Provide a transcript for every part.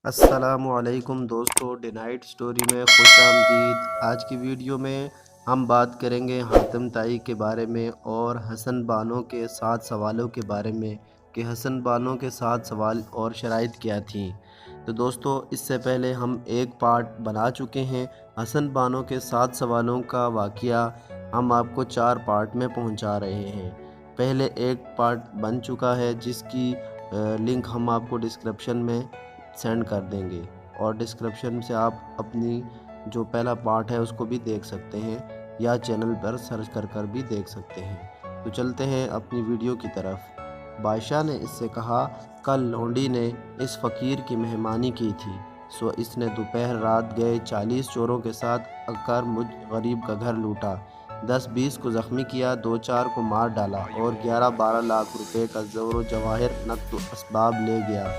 अस्सलामु अलैकुम दोस्तों, डिनाइट स्टोरी में खुश आमदीद। आज की वीडियो में हम बात करेंगे हातिम ताई के बारे में और हसन बानो के 7 सवालों के बारे में कि हसन बानो के 7 सवाल और शराइत क्या थीं। तो दोस्तों, इससे पहले हम एक पार्ट बना चुके हैं हसन बानो के 7 सवालों का वाक़या। हम आपको 4 पार्ट में पहुंचा रहे हैं। पहले एक पार्ट बन चुका है जिसकी लिंक हम आपको डिस्क्रिप्शन में सेंड कर देंगे और डिस्क्रिप्शन से आप अपनी जो पहला पार्ट है उसको भी देख सकते हैं या चैनल पर सर्च कर भी देख सकते हैं। तो चलते हैं अपनी वीडियो की तरफ। बादशाह ने इससे कहा, कल लौंडी ने इस फ़कीर की मेहमानी की थी, सो इसने दोपहर रात गए 40 चोरों के साथ आकर मुझ गरीब का घर लूटा, 10-20 को ज़ख्मी किया, 2-4 को मार डाला और 11-12 लाख रुपए का ज़ेवर जवाहिर नक़द असबाब ले गया।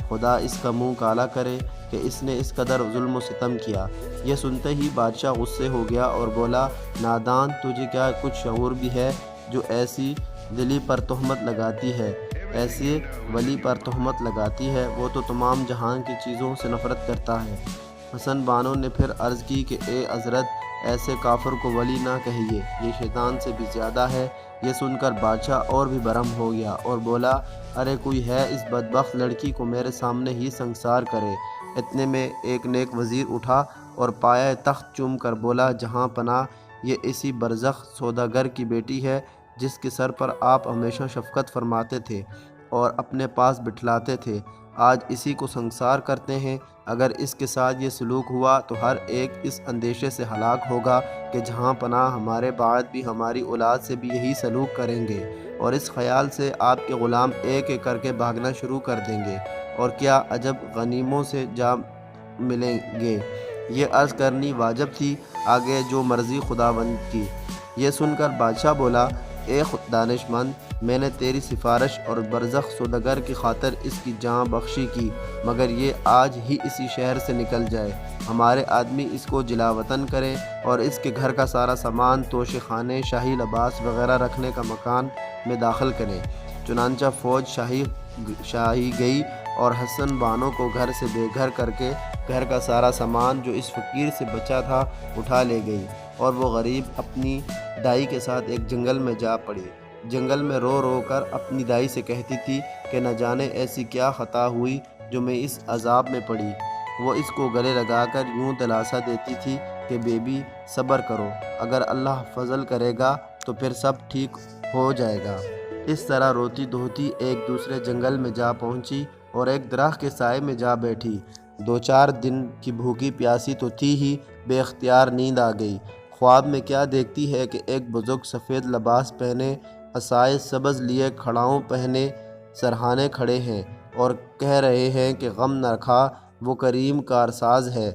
खुदा इसका मुंह काला करे कि इसने इस कदर जुल्म सितम किया। यह सुनते ही बादशाह गुस्से हो गया और बोला, नादान, तुझे क्या कुछ शऊर भी है जो ऐसी दिली पर तोहमत लगाती है, ऐसे वली पर तोहमत लगाती है? वो तो तमाम जहान की चीज़ों से नफ़रत करता है। हसन बानो ने फिर अर्ज़ की कि ए हज़रत, ऐसे काफिर को वली ना कहिए, ये शैतान से भी ज़्यादा है। ये सुनकर बादशाह और भी बरहम हो गया और बोला, अरे कोई है इस बदबख्त लड़की को मेरे सामने ही संसार करे। इतने में एक नेक वज़ीर उठा और पाया तख्त चूम कर बोला, जहाँ पनाह, ये इसी बरज़ख सौदागर की बेटी है जिसके सर पर आप हमेशा शफ़क़त फरमाते थे और अपने पास बिठलाते थे। आज इसी को संसार करते हैं। अगर इसके साथ ये सलूक हुआ तो हर एक इस अंदेशे से हलाक होगा कि जहाँ पनाह हमारे बाद भी हमारी औलाद से भी यही सलूक करेंगे, और इस ख़याल से आपके ग़ुलाम एक एक करके भागना शुरू कर देंगे और क्या अजब गनीमों से जा मिलेंगे। ये अर्ज़ करनी वाजिब थी, आगे जो मर्ज़ी खुदावंद की। ये सुनकर बादशाह बोला, ए दानिशमंद, मैंने तेरी सिफारिश और बरज़ख सौदागर की खातिर इसकी जान बख्शी की, मगर ये आज ही इसी शहर से निकल जाए। हमारे आदमी इसको जिलावतन करें और इसके घर का सारा सामान, तोशे खाने, शाही लिबास वगैरह रखने का मकान में दाखिल करें। चुनांचा फ़ौज शाही गई और हसन बानो को घर से बेघर करके घर का सारा सामान जो इस फ़कीर से बचा था उठा ले गई, और वो गरीब अपनी दाई के साथ एक जंगल में जा पड़ी। जंगल में रो रो कर अपनी दाई से कहती थी कि न जाने ऐसी क्या ख़ता हुई जो मैं इस अज़ाब में पड़ी। वो इसको गले लगाकर यूँ दिलासा देती थी कि बेबी, सब्र करो, अगर अल्लाह फजल करेगा तो फिर सब ठीक हो जाएगा। इस तरह रोती धोती एक दूसरे जंगल में जा पहुंची और एक दरख्त के साए में जा बैठी। 2-4 दिन की भूखी प्यासी तो थी ही, बेख्तियार नींद आ गई। ख्वाब में क्या देखती है कि एक बुजुर्ग सफ़ेद लिबास पहने, असाए सब्ज़ लिए, खड़ाऊँ पहने सरहाने खड़े हैं और कह रहे हैं कि गम न रखा, वो करीम कारसाज है।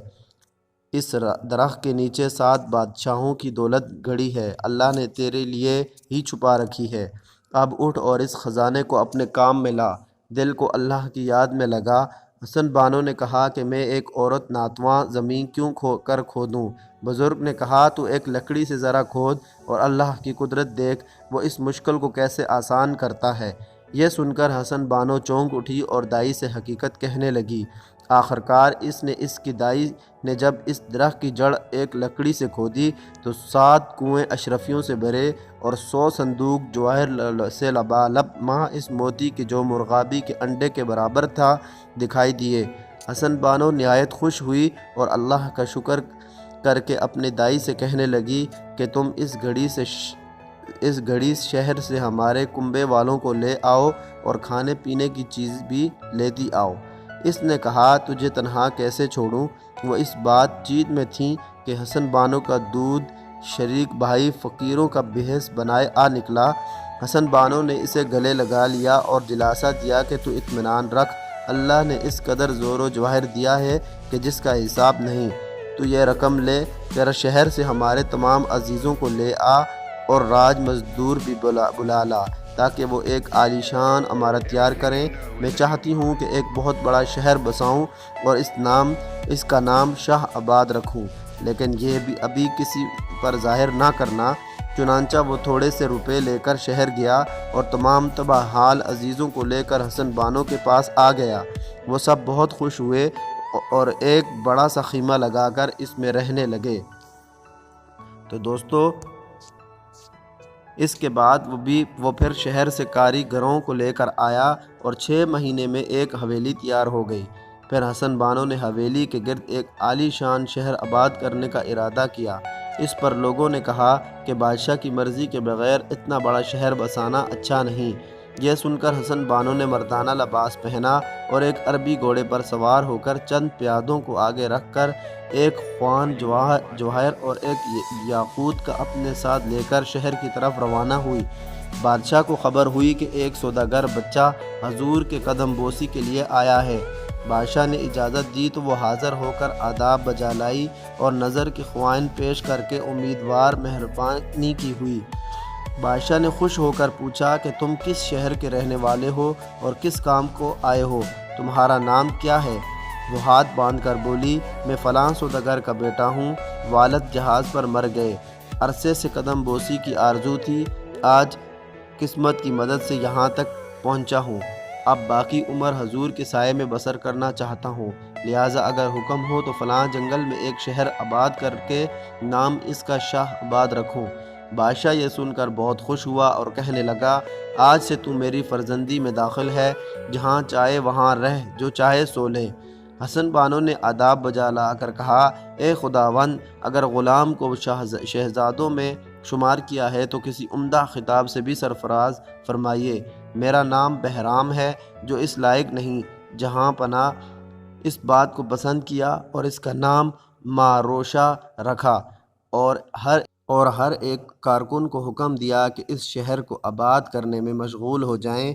इस दरख्त के नीचे 7 बादशाहों की दौलत गड़ी है, अल्लाह ने तेरे लिए ही छुपा रखी है। अब उठ और इस ख़जाने को अपने काम में ला, दिल को अल्लाह की याद में लगा। हसन बानो ने कहा कि मैं एक औरत नातवां ज़मीन क्यों खोदूं? बुज़ुर्ग ने कहा, तू एक लकड़ी से ज़रा खोद और अल्लाह की कुदरत देख, वो इस मुश्किल को कैसे आसान करता है। यह सुनकर हसन बानो चौंक उठी और दाई से हकीकत कहने लगी। आखिरकार इसने इसकी दाई ने जब इस दरख्त की जड़ एक लकड़ी से खोदी तो 7 कुएँ अशरफियों से भरे और 100 संदूक जवाहिर से लबालब माँ इस मोती के जो मुर्गाबी के अंडे के बराबर था दिखाई दिए। हसन बानो निहायत खुश हुई और अल्लाह का शुक्र करके अपनी दाई से कहने लगी कि तुम इस घड़ी शहर से हमारे कुंबे वालों को ले आओ और खाने पीने की चीज़ भी लेती आओ। इसने कहा, तुझे तन्हा कैसे छोड़ूं? वो इस बातचीत में थी कि हसन बानो का दूध शरीक भाई फ़कीरों का बेहस बनाए आ निकला। हसन बानो ने इसे गले लगा लिया और दिलासा दिया कि तू इत्मीनान रख, अल्लाह ने इस कदर ज़ोर जवाहिर दिया है कि जिसका हिसाब नहीं। तू ये रकम ले, तेरा शहर से हमारे तमाम अजीज़ों को ले आ और राज मज़दूर भी बुला ला ताकि वो एक आलीशान इमारत तैयार करें। मैं चाहती हूँ कि एक बहुत बड़ा शहर बसाऊँ और इसका नाम शाह आबाद रखूँ, लेकिन यह भी अभी किसी पर ज़ाहिर ना करना। चुनांचा वो थोड़े से रुपए लेकर शहर गया और तमाम तबाह हाल अजीज़ों को लेकर हसन बानो के पास आ गया। वो सब बहुत खुश हुए اور ایک بڑا سا خیمہ لگا کر اس میں رہنے لگے۔ تو دوستو اس کے بعد وہ پھر شہر سے کاریگروں کو لے کر آیا اور 6 مہینے میں ایک حویلی تیار ہو گئی۔ پھر حسن بانو نے حویلی کے گرد ایک عالی شان شہر آباد کرنے کا ارادہ کیا۔ اس پر لوگوں نے کہا کہ بادشاہ کی مرضی کے بغیر اتنا بڑا شہر بسانا اچھا نہیں۔ یہ سن کر حسن بانو نے مردانہ لباس پہنا اور ایک عربی گھوڑے پر سوار ہو کر چند پیادوں کو آگے رکھ کر ایک خوان جواہر اور ایک یاقوت کا اپنے ساتھ لے کر شہر کی طرف روانہ ہوئی۔ بادشاہ کو خبر ہوئی کہ ایک سوداگر بچہ حضور کے قدم بوسی کے لیے آیا ہے۔ بادشاہ نے اجازت دی تو وہ حاضر ہو کر آداب بجا لائی اور نظر کے خوان پیش کر کے امیدوار مہربانی کی ہوئی۔ بادشاہ نے خوش ہو کر پوچھا کہ تم کس شہر کے رہنے والے ہو اور کس کام کو آئے ہو؟ تمہارا نام کیا ہے؟ وہ ہاتھ باندھ کر بولی، میں فلاں سوداگر کا بیٹا ہوں، والد جہاز پر مر گئے، عرصے سے قدم بوسی کی آرزو تھی، آج قسمت کی مدد سے یہاں تک پہنچا ہوں، اب باقی عمر حضور کے سائے میں بسر کرنا چاہتا ہوں، لہٰذا اگر حکم ہو تو فلاں جنگل میں ایک شہر آباد کر کے نام اس کا شاہ آباد رکھوں۔ بادشاہ یہ سن کر بہت خوش ہوا اور کہنے لگا، آج سے تو میری فرزندی میں داخل ہے، جہاں چاہے وہاں رہ، جو چاہے سو لے۔ حسن بانو نے آداب بجا لا کر کہا، اے خداوند، اگر غلام کو شہزادوں میں شمار کیا ہے تو کسی عمدہ خطاب سے بھی سرفراز فرمائیے۔ میرا نام بہرام ہے، جو اس لائق نہیں۔ جہاں پناہ اس بات کو پسند کیا اور اس کا نام ماروشا رکھا اور ہر ایک کارکن کو حکم دیا کہ اس شہر کو آباد کرنے میں مشغول ہو جائیں۔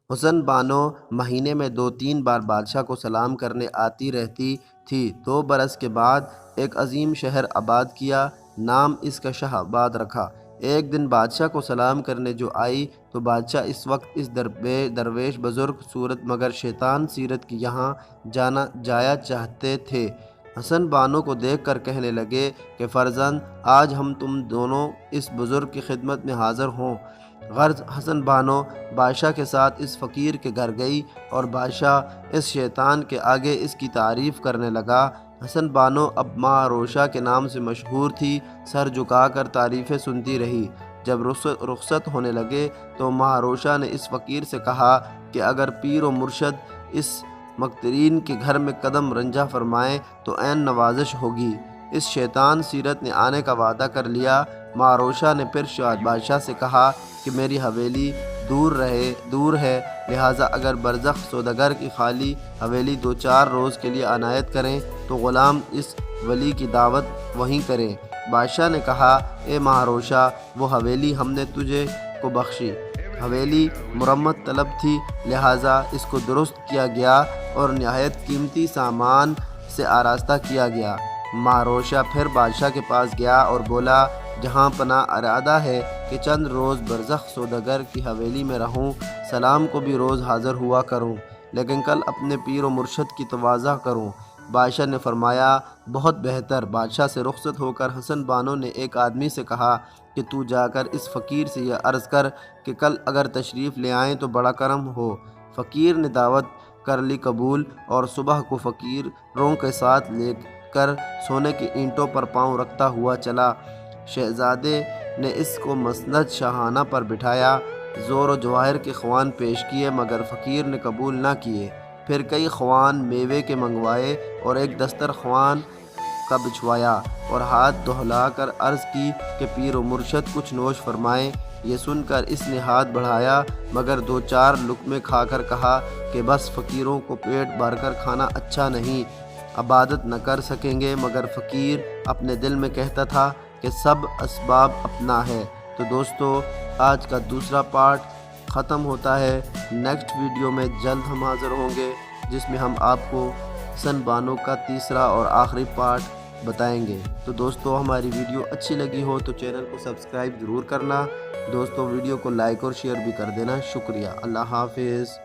حسن بانو مہینے میں 2-3 بار بادشاہ کو سلام کرنے آتی رہتی تھی۔ 2 برس کے بعد ایک عظیم شہر آباد کیا، نام اس کا شاہ آباد رکھا۔ ایک دن بادشاہ کو سلام کرنے جو آئی تو بادشاہ اس وقت اس درویش بزرگ صورت مگر شیطان سیرت کی یہاں جایا چاہتے تھے۔ حسن بانو کو دیکھ کر کہنے لگے کہ فرزند، آج ہم تم دونوں اس بزرگ کی خدمت میں حاضر ہوں۔ غرض حسن بانو بادشاہ کے ساتھ اس فقیر کے گھر گئی اور بادشاہ اس شیطان کے آگے اس کی تعریف کرنے لگا۔ حسن بانو اب ماں روشا کے نام سے مشہور تھی، سر جھکا کر تعریفیں سنتی رہی۔ جب رخصت ہونے لگے تو ماں روشا نے اس فقیر سے کہا کہ اگر پیر و مرشد اس مقترین کے گھر میں قدم رنجہ فرمائیں تو عین نوازش ہوگی۔ اس شیطان سیرت نے آنے کا وعدہ کر لیا۔ ماں روشا نے پھر بادشاہ سے کہا کہ میری حویلی دور ہے، لہٰذا اگر برزخ سوداگر کی خالی حویلی 2-4 روز کے لیے عنایت کریں تو غلام اس ولی کی دعوت وہیں کریں۔ بادشاہ نے کہا، اے ماں روشا، وہ حویلی ہم نے تجھے کو بخشی۔ حویلی مرمت طلب تھی، لہٰذا اس کو درست کیا گیا اور نہایت قیمتی سامان سے آراستہ کیا گیا۔ ماں روشا پھر بادشاہ کے پاس گیا اور بولا، جہاں پناہ ارادہ ہے کہ چند روز برزخ سوداگر کی حویلی میں رہوں، سلام کو بھی روز حاضر ہوا کروں، لیکن کل اپنے پیر و مرشد کی تواضع کروں۔ بادشاہ نے فرمایا، بہت بہتر۔ بادشاہ سے رخصت ہو کر حسن بانو نے ایک آدمی سے کہا کہ تو جا کر اس فقیر سے یہ عرض کر کہ کل اگر تشریف لے آئیں تو بڑا کرم ہو۔ فقیر نے دعوت کر لی قبول اور صبح کو فقیروں کے ساتھ لے کر سونے کی اینٹوں پر پاؤں رکھتا ہوا چلا۔ شہزادے نے اس کو مسند شاہانہ پر بٹھایا، زور و جواہر کے خوان پیش کیے مگر فقیر نے قبول نہ کیے۔ پھر کئی خوان میوے کے منگوائے اور ایک دسترخوان کا بچھوایا اور ہاتھ دہلا کر عرض کی کہ پیر و مرشد کچھ نوش فرمائیں۔ یہ سن کر اس نے ہاتھ بڑھایا مگر 2-4 لقمے کھا کر کہا کہ بس، فقیروں کو پیٹ بھر کر کھانا اچھا نہیں، عبادت نہ کر سکیں گے۔ مگر فقیر اپنے دل میں کہتا تھا کہ سب اسباب اپنا ہے۔ تو دوستو، آج کا دوسرا پارٹ ختم ہوتا ہے۔ نیکسٹ ویڈیو میں جلد ہم حاضر ہوں گے، جس میں ہم آپ کو حسن بانو کا تیسرا اور آخری پارٹ بتائیں گے۔ تو دوستو، ہماری ویڈیو اچھی لگی ہو تو چینل کو سبسکرائب ضرور کرنا۔ دوستو، ویڈیو کو لائک اور شیئر بھی کر دینا۔ شکریہ۔ اللہ حافظ۔